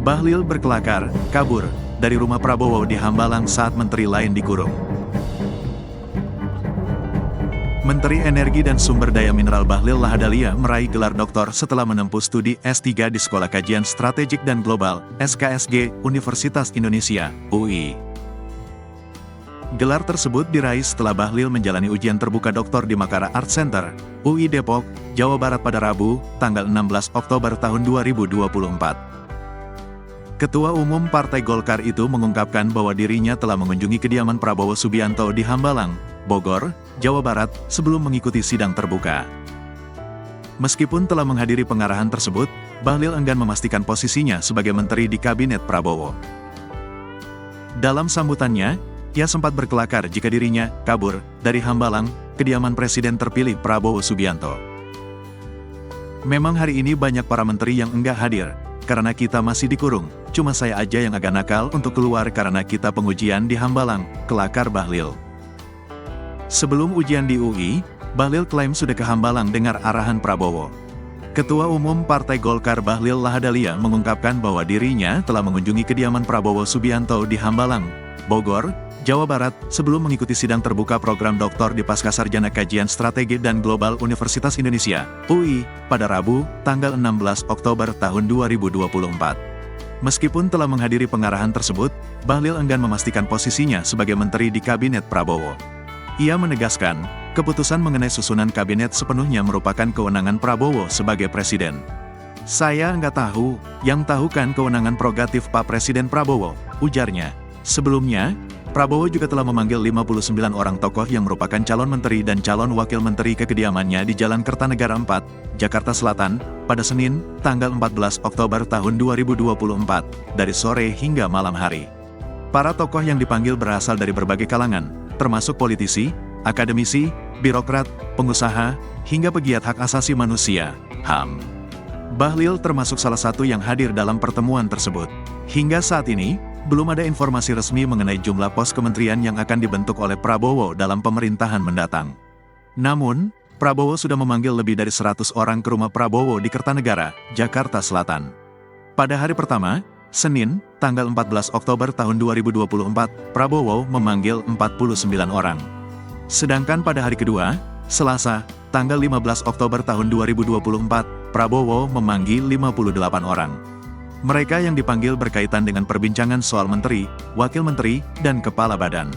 Bahlil berkelakar, kabur, dari rumah Prabowo di Hambalang saat menteri lain dikurung. Menteri Energi dan Sumber Daya Mineral Bahlil Lahadalia meraih gelar doktor setelah menempuh studi S3 di Sekolah Kajian Strategik dan Global, SKSG, Universitas Indonesia, UI. Gelar tersebut diraih setelah Bahlil menjalani ujian terbuka doktor di Makara Art Center, UI Depok, Jawa Barat pada Rabu, tanggal 16 Oktober tahun 2024. Ketua Umum Partai Golkar itu mengungkapkan bahwa dirinya telah mengunjungi kediaman Prabowo Subianto di Hambalang, Bogor, Jawa Barat, sebelum mengikuti sidang terbuka. Meskipun telah menghadiri pengarahan tersebut, Bahlil enggan memastikan posisinya sebagai menteri di kabinet Prabowo. Dalam sambutannya, ia sempat berkelakar jika dirinya kabur dari Hambalang, kediaman Presiden terpilih Prabowo Subianto. Memang hari ini banyak para menteri yang enggak hadir, karena kita masih dikurung, cuma saya aja yang agak nakal untuk keluar karena kita pengujian di Hambalang, kelakar Bahlil. Sebelum ujian di UI, Bahlil klaim sudah ke Hambalang dengar arahan Prabowo. Ketua Umum Partai Golkar Bahlil Lahadalia mengungkapkan bahwa dirinya telah mengunjungi kediaman Prabowo Subianto di Hambalang, Bogor, Jawa Barat, sebelum mengikuti sidang terbuka program doktor di Pascasarjana Kajian Strategi dan Global Universitas Indonesia, UI, pada Rabu, tanggal 16 Oktober tahun 2024. Meskipun telah menghadiri pengarahan tersebut, Bahlil enggan memastikan posisinya sebagai menteri di kabinet Prabowo. Ia menegaskan, keputusan mengenai susunan kabinet sepenuhnya merupakan kewenangan Prabowo sebagai presiden. Saya nggak tahu, yang tahu kan kewenangan prerogatif Pak Presiden Prabowo, ujarnya. Sebelumnya, Prabowo juga telah memanggil 59 orang tokoh yang merupakan calon menteri dan calon wakil menteri ke kediamannya di Jalan Kertanegara 4, Jakarta Selatan, pada Senin, tanggal 14 Oktober tahun 2024, dari sore hingga malam hari. Para tokoh yang dipanggil berasal dari berbagai kalangan, termasuk politisi, akademisi, birokrat, pengusaha, hingga pegiat hak asasi manusia, HAM. Bahlil termasuk salah satu yang hadir dalam pertemuan tersebut. Hingga saat ini, belum ada informasi resmi mengenai jumlah pos kementerian yang akan dibentuk oleh Prabowo dalam pemerintahan mendatang. Namun, Prabowo sudah memanggil lebih dari 100 orang ke rumah Prabowo di Kertanegara, Jakarta Selatan. Pada hari pertama, Senin, tanggal 14 Oktober tahun 2024, Prabowo memanggil 49 orang. Sedangkan pada hari kedua, Selasa, tanggal 15 Oktober tahun 2024, Prabowo memanggil 58 orang. Mereka yang dipanggil berkaitan dengan perbincangan soal menteri, wakil menteri, dan kepala badan.